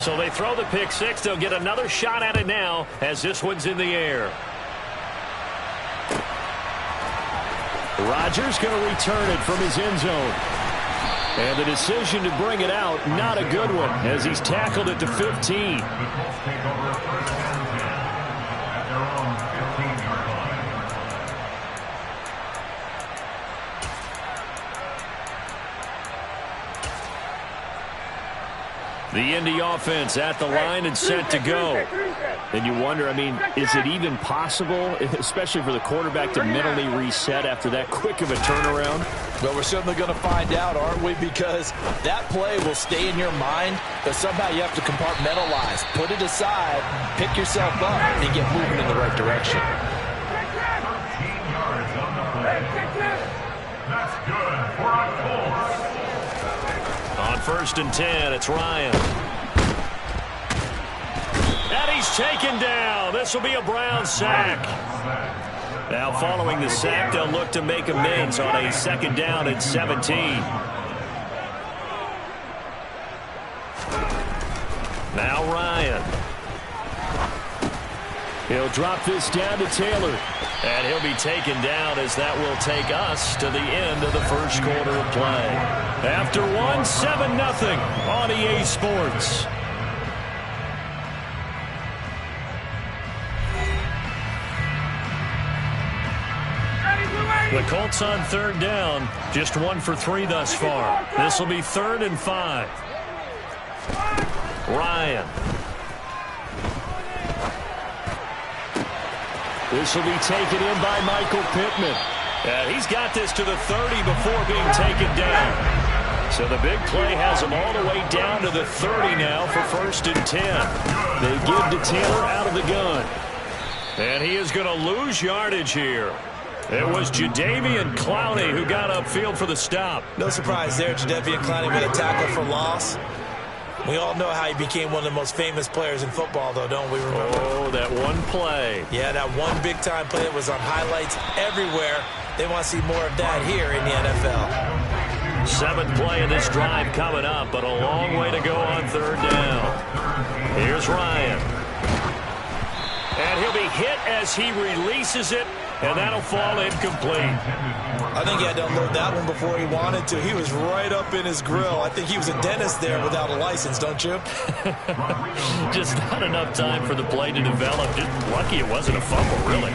So they throw the pick six. They'll get another shot at it now as this one's in the air. Rodgers going to return it from his end zone. And the decision to bring it out, not a good one, as he's tackled it to 15. The Indy offense at the line and set to go. And you wonder, I mean, is it even possible, especially for the quarterback, to mentally reset after that quick of a turnaround? Well, we're certainly going to find out, aren't we? Because that play will stay in your mind, but somehow you have to compartmentalize. Put it aside, pick yourself up, and get moving in the right direction. 13 yards on the play. That's good for a force. On 1st and 10, it's Ryan. And he's taken down. This will be a Brown sack. Now following the sack, they'll look to make amends on a 2nd down and 17. Now Ryan. He'll drop this down to Taylor. And he'll be taken down as that will take us to the end of the first quarter of play. After one, 7-0 on EA Sports. The Colts on 3rd down, just 1 for 3 thus far. This will be 3rd and 5. Ryan. This will be taken in by Michael Pittman. And he's got this to the 30 before being taken down. So the big play has him all the way down to the 30 now for 1st and 10. They give to Taylor out of the gun. And he is going to lose yardage here. It was Jadeveon Clowney who got upfield for the stop. No surprise there, Jadeveon Clowney with a tackle for loss. We all know how he became one of the most famous players in football, though, don't we remember? Oh, that one play. Yeah, that one big-time play that was on highlights everywhere. They want to see more of that here in the NFL. 7th play of this drive coming up, but a long way to go on 3rd down. Here's Ryan. And he'll be hit as he releases it, and that'll fall incomplete. I think he had to unload that one before he wanted to. He was right up in his grill. I think he was a dentist there without a license, don't you? Just not enough time for the play to develop. Just lucky it wasn't a fumble, really.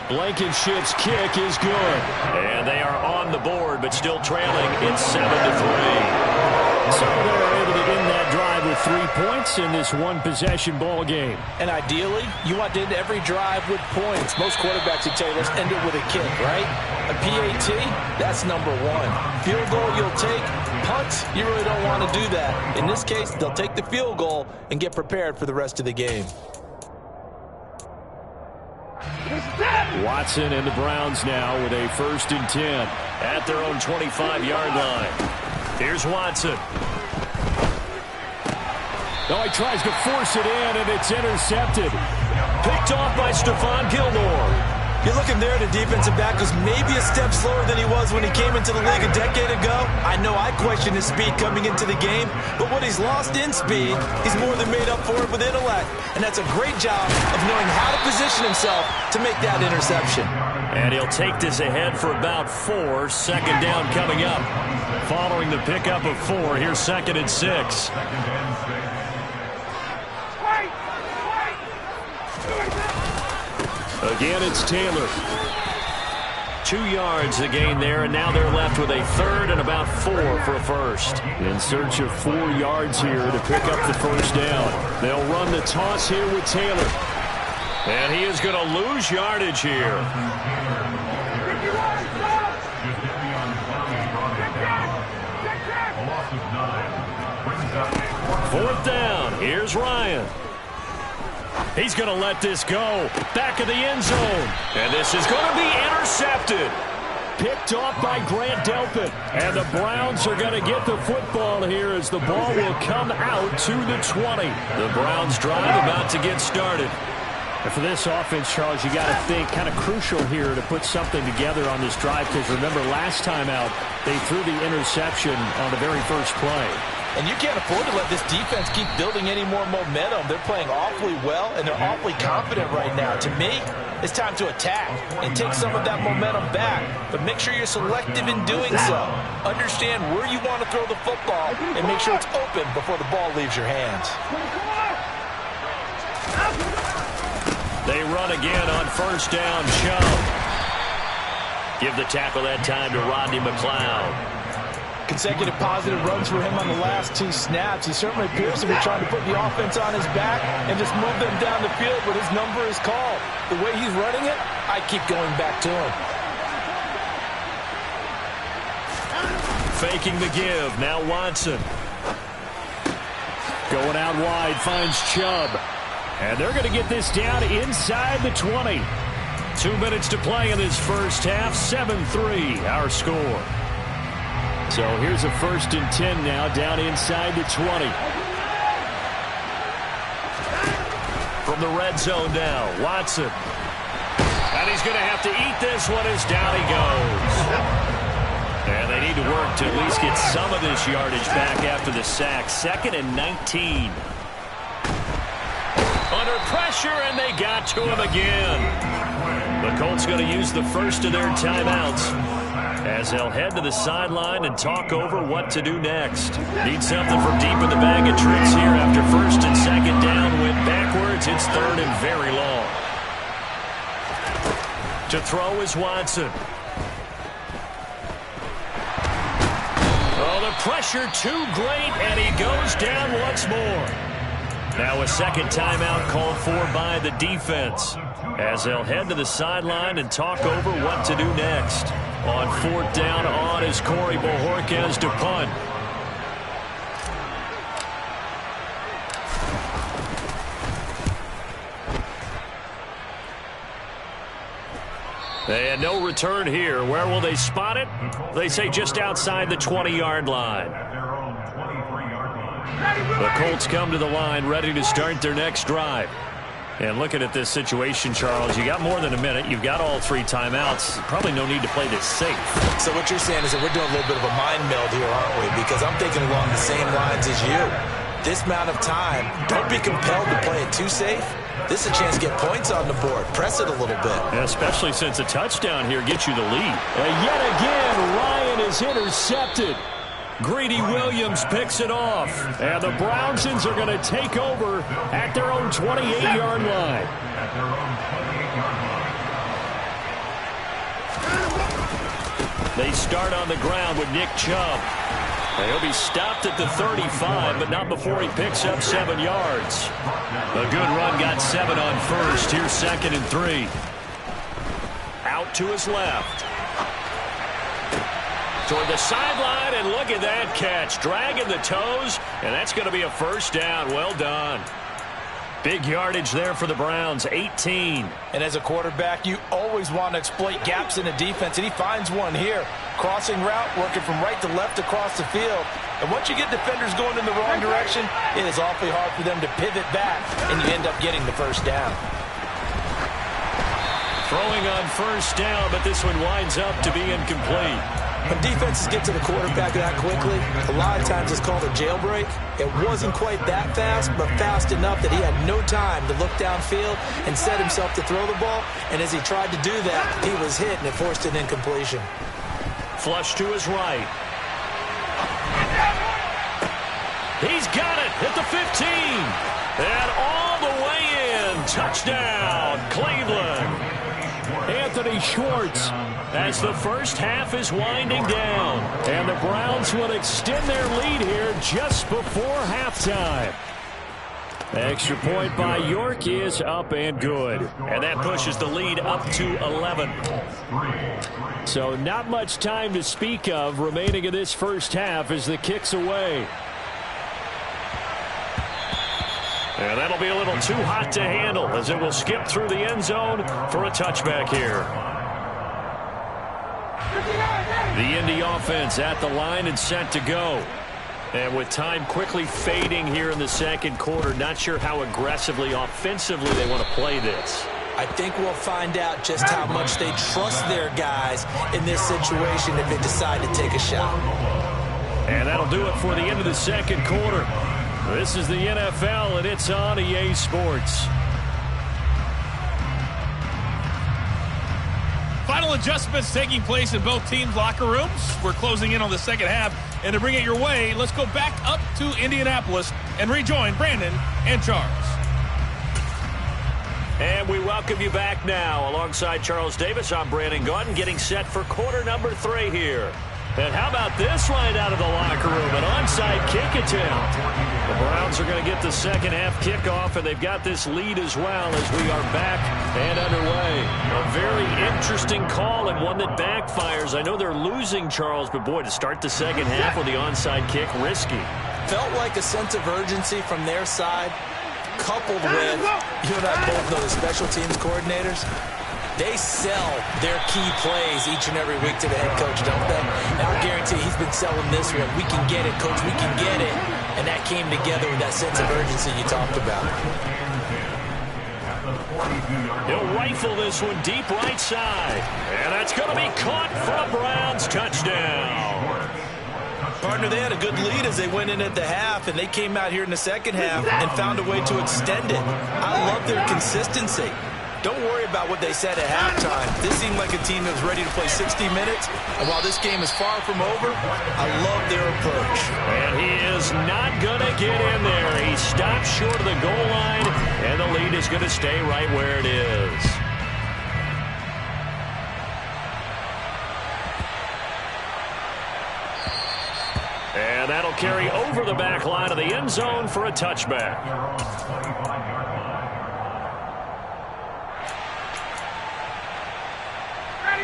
Blankenship's kick is good. And they are on the board, but still trailing. It's 7-3. So they're able to end that drive with 3 points in this one-possession ball game. And ideally, you want to end every drive with points. Most quarterbacks would tell you, let's end it with a kick, right? A PAT, that's number 1. Field goal you'll take. Punts, you really don't want to do that. In this case, they'll take the field goal and get prepared for the rest of the game. Watson and the Browns now with a 1st and 10 at their own 25-yard line. Here's Watson. Oh, he tries to force it in, and it's intercepted. Picked off by Stephon Gilmore. You're looking there, the defensive back was maybe a step slower than he was when he came into the league a decade ago. I know I questioned his speed coming into the game, but what he's lost in speed, he's more than made up for it with intellect. And that's a great job of knowing how to position himself to make that interception. And he'll take this ahead for about 4. 2nd down coming up. Following the pickup of 4, here's 2nd and 6. Again, it's Taylor. 2 yards the gain there, and now they're left with a 3rd and about 4 for a 1st. In search of 4 yards here to pick up the 1st down. They'll run the toss here with Taylor. And he is going to lose yardage here. 4th down. Here's Ryan. He's going to let this go. Back of the end zone. And this is going to be intercepted. Picked off by Grant Delpit. And the Browns are going to get the football here as the ball will come out to the 20. The Browns drive about to get started. And for this offense, Charles, you got to think kind of crucial here to put something together on this drive, because remember last time out, they threw the interception on the very first play. And you can't afford to let this defense keep building any more momentum. They're playing awfully well, and they're awfully confident right now. To me, it's time to attack and take some of that momentum back. But make sure you're selective in doing so. Understand where you want to throw the football and make sure it's open before the ball leaves your hands. They run again on first down. Chubb. Give the tackle that time to Rodney McLeod. Consecutive positive runs for him on the last 2 snaps. He certainly appears to be trying to put the offense on his back and just move them down the field, but his number is called. The way he's running it, I keep going back to him. Faking the give. Now Watson. Going out wide, finds Chubb. And they're going to get this down inside the 20. 2 minutes to play in this first half. 7-3, our score. So here's a 1st and 10 now, down inside the 20. From the red zone now, Watson. And he's going to have to eat this one as down he goes. And they need to work to at least get some of this yardage back after the sack. 2nd and 19. Under pressure, and they got to him again. The Colts going to use the first of their timeouts as they'll head to the sideline and talk over what to do next. Need something from deep in the bag of tricks here after 1st and 2nd down. Went backwards. It's 3rd and very long. To throw is Watson. Oh, the pressure too great, and he goes down once more. Now a 2nd timeout called for by the defense as they'll head to the sideline and talk over what to do next. On 4th down on is Corey Bojorquez to punt. They had no return here. Where will they spot it? They say just outside the 20-yard line. The Colts come to the line ready to start their next drive. And looking at this situation, Charles, you got more than a minute. You've got all 3 timeouts. Probably no need to play this safe. So what you're saying is that we're doing a little bit of a mind meld here, aren't we? Because I'm thinking along the same lines as you. This amount of time, don't be compelled to play it too safe. This is a chance to get points on the board. Press it a little bit. Yeah, especially since a touchdown here gets you the lead. And yet again, Ryan is intercepted. Greedy Williams picks it off. And the Brownsons are going to take over at their own 28-yard line. They start on the ground with Nick Chubb. And he'll be stopped at the 35, but not before he picks up 7 yards. A good run got 7 on first. Here's 2nd and 3. Out to his left. Toward the sideline, and look at that catch. Dragging the toes, and that's going to be a 1st down. Well done. Big yardage there for the Browns, 18. And as a quarterback, you always want to exploit gaps in the defense, and he finds one here. Crossing route, working from right to left across the field. And once you get defenders going in the wrong direction, it is awfully hard for them to pivot back, and you end up getting the 1st down. Throwing on 1st down, but this one winds up to be incomplete. When defenses get to the quarterback that quickly, a lot of times it's called a jailbreak. It wasn't quite that fast, but fast enough that he had no time to look downfield and set himself to throw the ball. And as he tried to do that, he was hit, and it forced an incompletion. Flush to his right. He's got it at the 15. And all the way in. Touchdown, Cleveland. Anthony Schwartz, as the first half is winding down. And the Browns will extend their lead here just before halftime. Extra point by York is up and good. And that pushes the lead up to 11. So not much time to speak of remaining in this first half as the kick's away. And that'll be a little too hot to handle as it will skip through the end zone for a touchback here. The Indy offense at the line and set to go. And with time quickly fading here in the 2nd quarter, not sure how aggressively, offensively they want to play this. I think we'll find out just how much they trust their guys in this situation if they decide to take a shot. And that'll do it for the end of the second quarter. This is the NFL, and it's on EA Sports. Final adjustments taking place in both teams' locker rooms. We're closing in on the second half. And to bring it your way, let's go back up to Indianapolis and rejoin Brandon and Charles. And we welcome you back now. Alongside Charles Davis, I'm Brandon Gaudin, getting set for quarter number 3 here. And how about this right out of the locker room? An onside kick attempt. The Browns are going to get the second half kickoff, and they've got this lead as well as we are back and underway. A very interesting call and one that backfires. I know they're losing, Charles, but boy, to start the second half with the onside kick, risky. Felt like a sense of urgency from their side, coupled with, you and I both know the special teams coordinators. They sell their key plays each and every week to the head coach, don't they? And I guarantee he's been selling this one. We can get it, coach. We can get it. And that came together with that sense of urgency you talked about. He'll rifle this one deep right side. And that's going to be caught for a Browns touchdown. Partner, they had a good lead as they went in at the half, and they came out here in the second half and found a way to extend it. I love their consistency. Don't worry about what they said at halftime. This seemed like a team that was ready to play 60 minutes. And while this game is far from over, I love their approach. And he is not going to get in there. He stops short of the goal line, and the lead is going to stay right where it is. And that'll carry over the back line of the end zone for a touchback.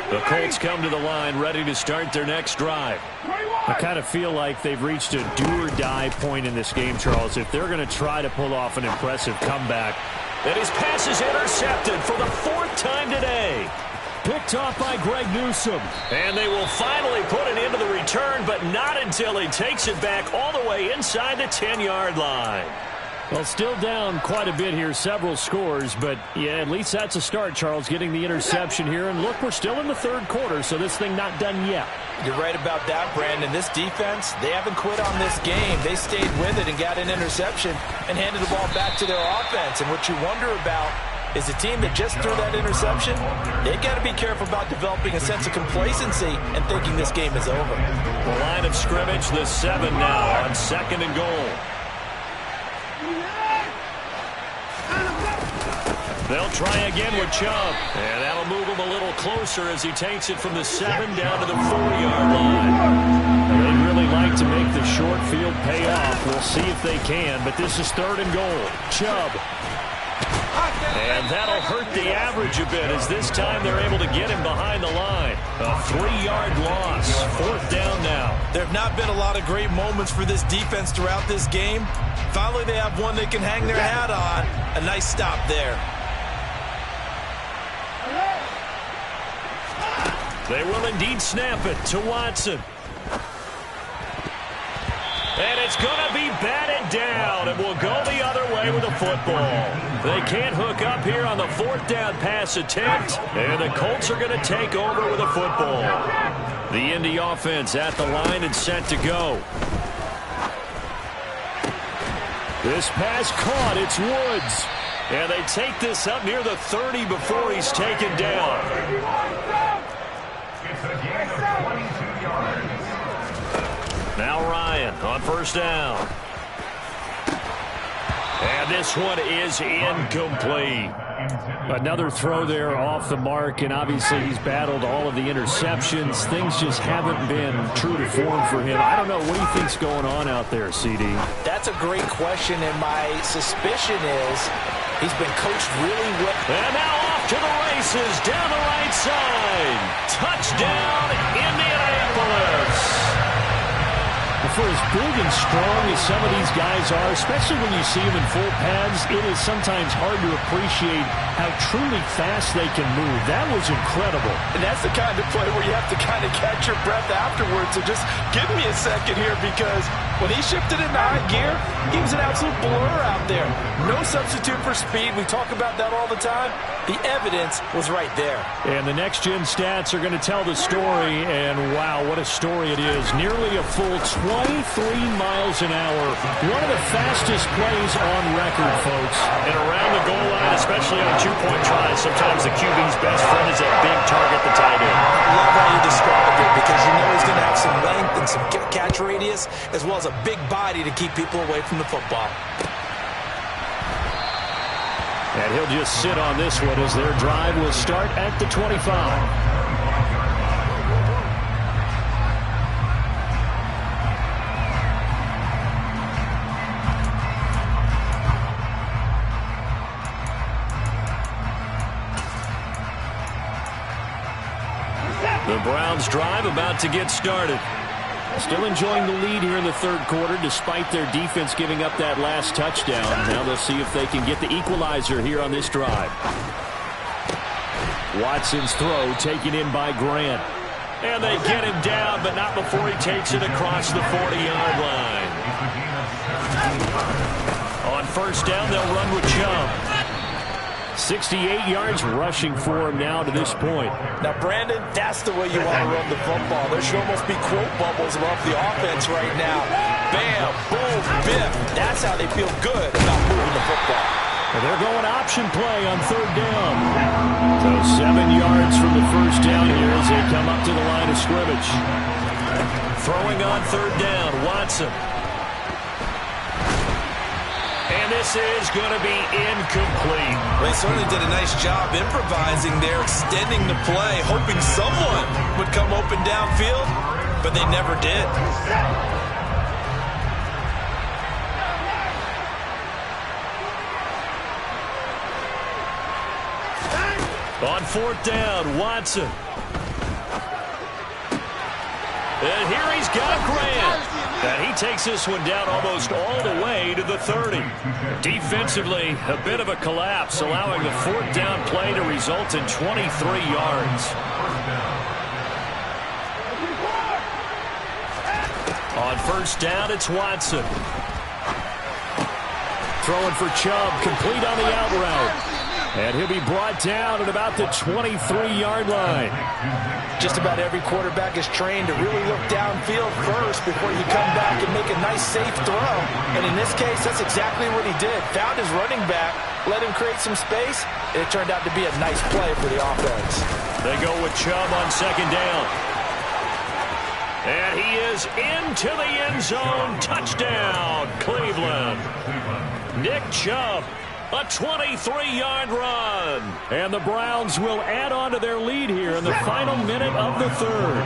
The Colts come to the line ready to start their next drive. I kind of feel like they've reached a do-or-die point in this game, Charles. If they're going to try to pull off an impressive comeback. And his pass is intercepted for the 4th time today. Picked off by Greg Newsome. And they will finally put it into the return, but not until he takes it back all the way inside the 10-yard line. Well, still down quite a bit here, several scores, but yeah, at least that's a start, Charles, getting the interception here. And look, we're still in the third quarter, so this thing not done yet. You're right about that, Brandon. This defense, they haven't quit on this game. They stayed with it and got an interception and handed the ball back to their offense. And what you wonder about is a team that just threw that interception, they got to be careful about developing a sense of complacency and thinking this game is over. The line of scrimmage, the 7 now on 2nd and goal. They'll try again with Chubb. And that'll move him a little closer as he takes it from the 7 down to the 4-yard line. They'd really like to make the short field pay off. We'll see if they can, but this is 3rd and goal. Chubb. And that'll hurt the average a bit as this time they're able to get him behind the line. A 3-yard loss. 4th down now. There have not been a lot of great moments for this defense throughout this game. Finally, they have one they can hang their hat on. A nice stop there. They will indeed snap it to Watson. And it's going to be batted down, and will go the other way with the football. They can't hook up here on the 4th down pass attempt, and the Colts are going to take over with the football. The Indy offense at the line and set to go. This pass caught. It's Woods. And they take this up near the 30 before he's taken down. It's a gain of 22 yards. Now Ryan on 1st down. And this one is incomplete. Another throw there off the mark, and obviously he's battled all of the interceptions. Things just haven't been true to form for him. I don't know. What do you think's going on out there, CD? That's a great question, and my suspicion is he's been coached really well. And now off to the races down the right side. Touchdown, Indianapolis. For as big and strong as some of these guys are, especially when you see them in full pads, it is sometimes hard to appreciate how truly fast they can move. That was incredible. And that's the kind of play where you have to kind of catch your breath afterwards. So just give me a second here, because when he shifted into high gear, he was an absolute blur out there. No substitute for speed. We talk about that all the time. The evidence was right there. And the next-gen stats are going to tell the story, and wow, what a story it is. Nearly a full 23 miles an hour. One of the fastest plays on record, folks. And around the goal line, especially on two-point tries, sometimes the QB's best friend is a big target, the tight end. I love how you described it, because you know he's going to have some length and some catch radius, as well as a big body to keep people away from the football. And he'll just sit on this one as their drive will start at the 25. The Browns drive about to get started. Still enjoying the lead here in the third quarter despite their defense giving up that last touchdown. Now they'll see if they can get the equalizer here on this drive. Watson's throw taken in by Grant. And they get him down, but not before he takes it across the 40-yard line. On first down, they'll run with Chubb. 68 yards rushing for him now to this point. Now, Brandon, that's the way you want to run the football. There should almost be quote bubbles above the offense right now. Bam, boom, biff. That's how they feel good about moving the football. And they're going option play on third down. So 7 yards from the first down here as they come up to the line of scrimmage. Throwing on third down, Watson. And this is going to be incomplete. They certainly did a nice job improvising there, extending the play, hoping someone would come open downfield, but they never did. On fourth down, Watson. And here he's got Grant. And he takes this one down almost all the way to the 30. Defensively, a bit of a collapse, allowing the fourth down play to result in 23 yards. On first down, it's Watson. Throwing for Chubb, complete on the out route. And he'll be brought down at about the 23-yard line. Just about every quarterback is trained to really look downfield first before you come back and make a nice, safe throw. And in this case, that's exactly what he did. Found his running back, let him create some space, and it turned out to be a nice play for the offense. They go with Chubb on second down. And he is into the end zone. Touchdown, Cleveland. Nick Chubb. A 23-yard run. And the Browns will add on to their lead here in the final minute of the third.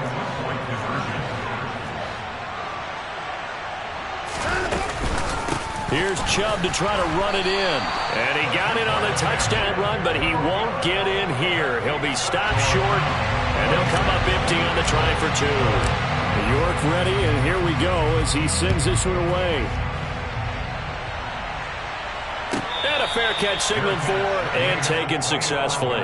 Here's Chubb to try to run it in. And he got it on the touchdown run, but he won't get in here. He'll be stopped short, and they'll come up empty on the try for two. York ready, and here we go as he sends this one away. And a fair catch signaled for and taken successfully.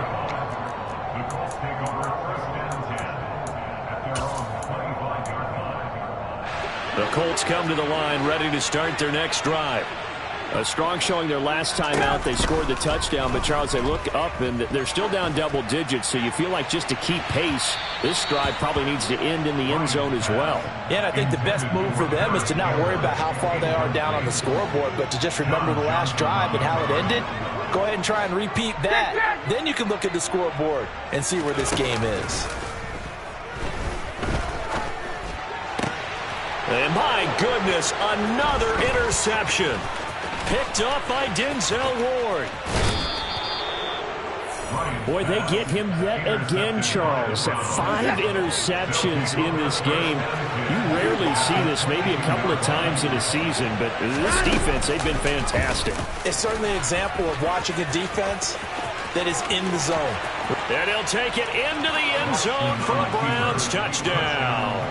The Colts come to the line ready to start their next drive. A strong showing their last time out. They scored the touchdown, but Charles, they look up and they're still down double digits, so you feel like just to keep pace, this drive probably needs to end in the end zone as well. Yeah, and I think the best move for them is to not worry about how far they are down on the scoreboard, but to just remember the last drive and how it ended. Go ahead and try and repeat that. Then you can look at the scoreboard and see where this game is. And my goodness, another interception. Picked up by Denzel Ward. Boy, they get him yet again, Charles. 5 interceptions in this game. You rarely see this, maybe a couple of times in a season, but this defense, they've been fantastic. It's certainly an example of watching a defense that is in the zone. And he'll take it into the end zone for a Browns touchdown.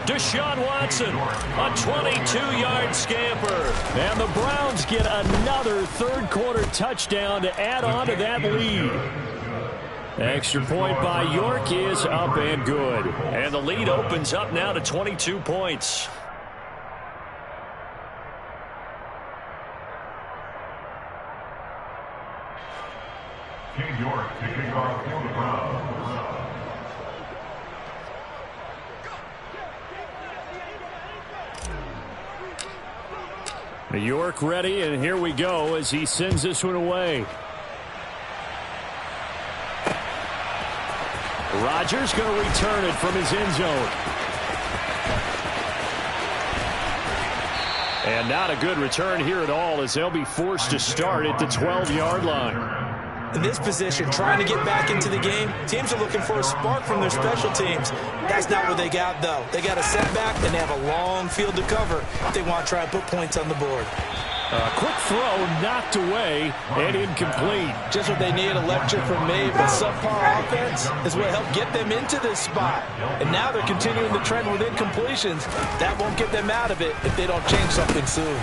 Deshaun Watson, a 22-yard scamper. And the Browns get another third-quarter touchdown to add on to that lead. Extra point by York is up and good. And the lead opens up now to 22 points. New York kicking off for the Browns. New York ready, and here we go as he sends this one away. Rodgers going to return it from his end zone. And not a good return here at all as they'll be forced to start at the 12-yard line. In this position, trying to get back into the game, teams are looking for a spark from their special teams. That's not what they got, though. They got a setback, and they have a long field to cover if they want to try and put points on the board. A quick throw knocked away and incomplete. Just what they need, a lecture from me, but subpar offense is what helped get them into this spot. And now they're continuing the trend with incompletions. That won't get them out of it if they don't change something soon.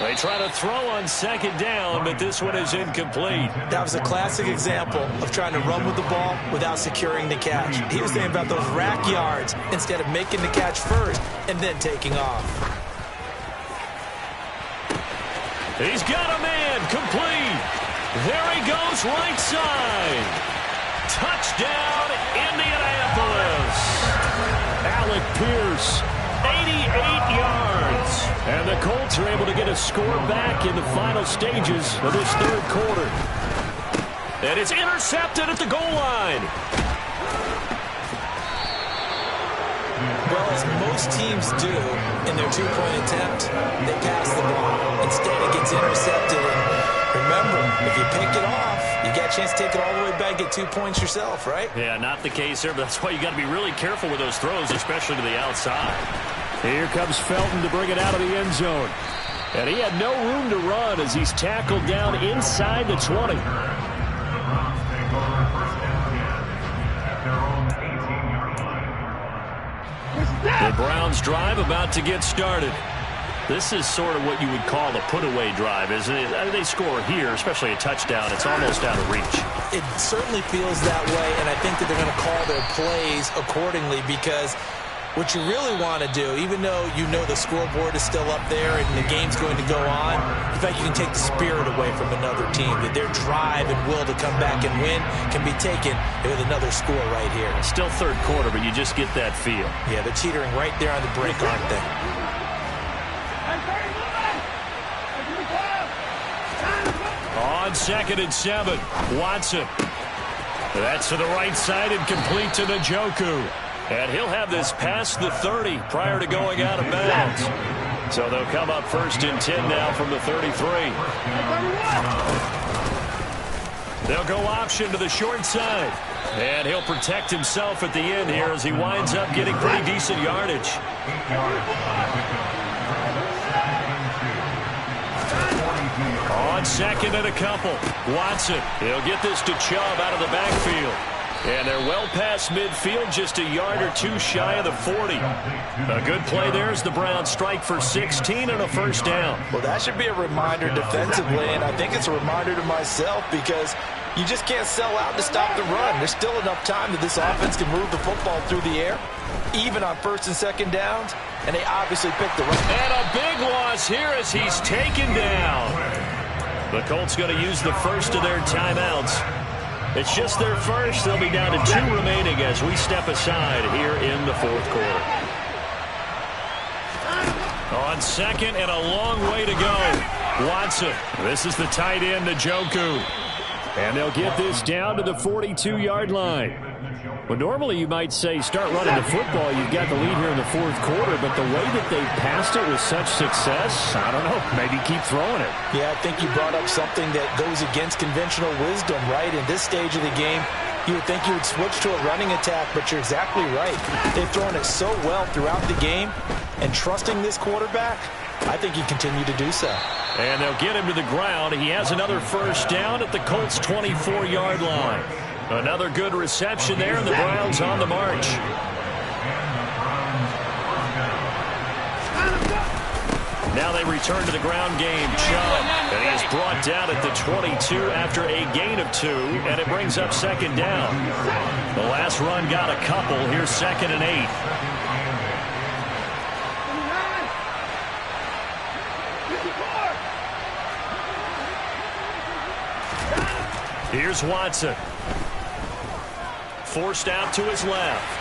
They try to throw on second down, but this one is incomplete. That was a classic example of trying to run with the ball without securing the catch. He was thinking about those rack yards instead of making the catch first and then taking off. He's got a man, complete. There he goes, right side. Touchdown, Indianapolis. Alec Pierce, 88 yards. And the Colts are able to get a score back in the final stages of this third quarter. And it's intercepted at the goal line. Well, as most teams do in their two-point attempt, they pass the ball. Instead, it gets intercepted. And remember, if you pick it off, you got a chance to take it all the way back, get 2 points yourself, right? Yeah, not the case there, but that's why you got to be really careful with those throws, especially to the outside. Here comes Felton to bring it out of the end zone. And he had no room to run as he's tackled down inside the 20. The Browns drive about to get started. This is sort of what you would call a put-away drive, isn't it? They score here, especially a touchdown. It's almost out of reach. It certainly feels that way, and I think that they're going to call their plays accordingly because what you really want to do, even though you know the scoreboard is still up there and the game's going to go on, in fact, you can take the spirit away from another team, that their drive and will to come back and win can be taken with another score right here. Still third quarter, but you just get that feel. Yeah, they're teetering right there on the brink, aren't they? On 2nd and 7, Watson. That's to the right side and complete to Njoku. And he'll have this past the 30 prior to going out of bounds. So they'll come up 1st and 10 now from the 33. They'll go option to the short side. And he'll protect himself at the end here as he winds up getting pretty decent yardage. On 2nd and a couple, Watson. He'll get this to Chubb out of the backfield. And they're well past midfield, just a yard or two shy of the 40. A good play there as the Browns strike for 16 and a first down. Well, that should be a reminder defensively, and I think it's a reminder to myself because you just can't sell out to stop the run. There's still enough time that this offense can move the football through the air, even on 1st and 2nd downs, and they obviously picked the right. And a big loss here as he's taken down. The Colts going to use the first of their timeouts. It's just their first. They'll be down to 2 remaining as we step aside here in the 4th quarter. On 2nd and a long way to go. Watson. This is the tight end, Njoku. And they'll get this down to the 42-yard line. Well, normally you might say start running the football. You've got the lead here in the 4th quarter, but the way that they passed it with such success, I don't know, maybe keep throwing it. Yeah, I think you brought up something that goes against conventional wisdom, right? In this stage of the game, you would think you would switch to a running attack, but you're exactly right. They've thrown it so well throughout the game, and trusting this quarterback, I think you continue to do so. And they'll get him to the ground. He has another first down at the Colts' 24-yard line. Another good reception there, and the Browns on the march. Now they return to the ground game. Chubb, and he is brought down at the 22 after a gain of 2, and it brings up 2nd down. The last run got a couple. Here's 2nd and 8. Here's Watson. Forced out to his left.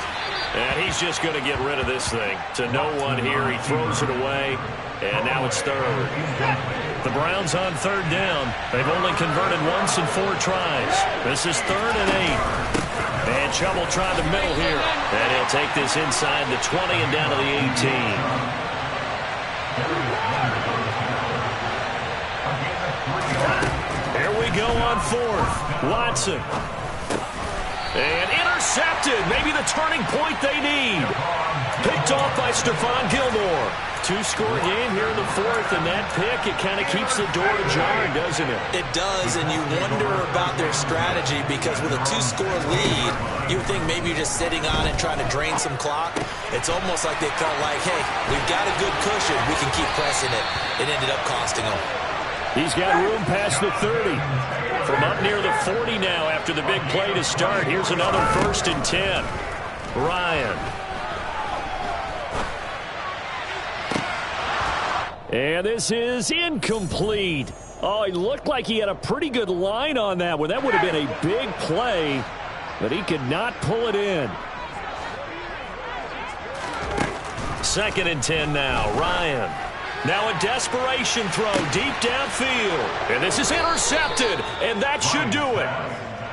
And he's just going to get rid of this thing. To no one here. He throws it away. And now it's third. The Browns on third down. They've only converted once in 4 tries. This is 3rd and 8. And Chubb will try the middle here. And he'll take this inside the 20 and down to the 18. Here we go on 4th. Watson. And intercepted. Maybe the turning point they need. Picked off by Stephon Gilmore. 2-score game here in the 4th, and that pick, it kind of keeps the door ajar, doesn't it? It does, and you wonder about their strategy because with a 2-score lead, you would think maybe you're just sitting on it trying to drain some clock. It's almost like they felt like, hey, we've got a good cushion. We can keep pressing it. It ended up costing them. He's got room past the 30. From up near the 40 now after the big play to start. Here's another 1st and 10. Ryan. And this is incomplete. Oh, he looked like he had a pretty good line on that one. That would have been a big play, but he could not pull it in. 2nd and 10 now. Ryan. Now a desperation throw deep downfield. And this is intercepted, and that should do it.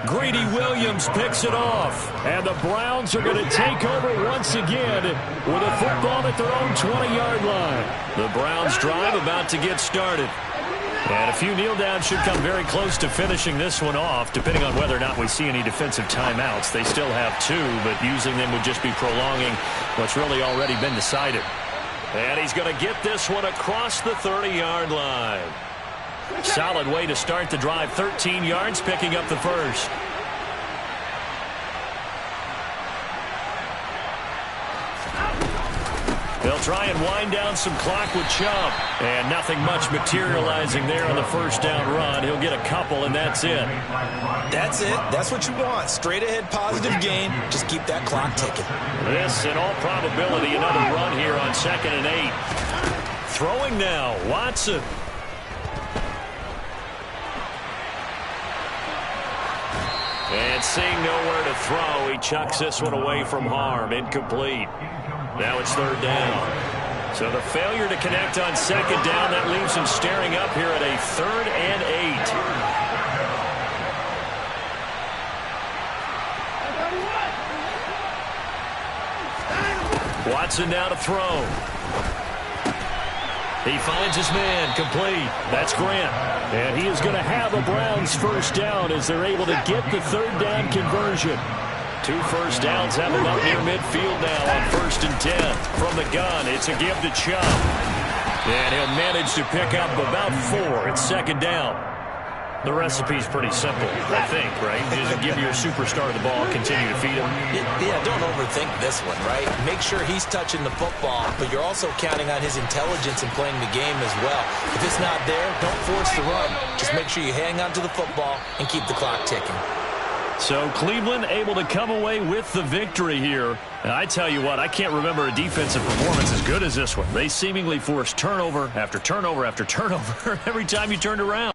Greedy Williams picks it off. And the Browns are going to take over once again with a football at their own 20-yard line. The Browns drive about to get started. And a few kneel downs should come very close to finishing this one off, depending on whether or not we see any defensive timeouts. They still have 2, but using them would just be prolonging what's really already been decided. And he's going to get this one across the 30-yard line. Solid way to start the drive. 13 yards, picking up the first. They'll try and wind down some clock with Chubb. And nothing much materializing there on the first down run. He'll get a couple, and that's it. That's it. That's what you want. Straight ahead positive gain. Just keep that clock ticking. This, in all probability, another run here on 2nd and 8. Throwing now, Watson. And seeing nowhere to throw, he chucks this one away from harm. Incomplete. Now it's 3rd down. So the failure to connect on 2nd down, that leaves him staring up here at a 3rd and 8. Watson now to throw. He finds his man, complete. That's Grant. And he is going to have a Browns first down as they're able to get the 3rd down conversion. 2 first downs have him up near midfield now on 1st and 10. From the gun, it's a give to Chubb. And he'll manage to pick up about 4 at 2nd down. The recipe's pretty simple, I think, right? Just give your superstar the ball, continue to feed him. Yeah, don't overthink this one, right? Make sure he's touching the football, but you're also counting on his intelligence in playing the game as well. If it's not there, don't force the run. Just make sure you hang on to the football and keep the clock ticking. So Cleveland able to come away with the victory here. And I tell you what, I can't remember a defensive performance as good as this one. They seemingly forced turnover after turnover after turnover every time you turned around.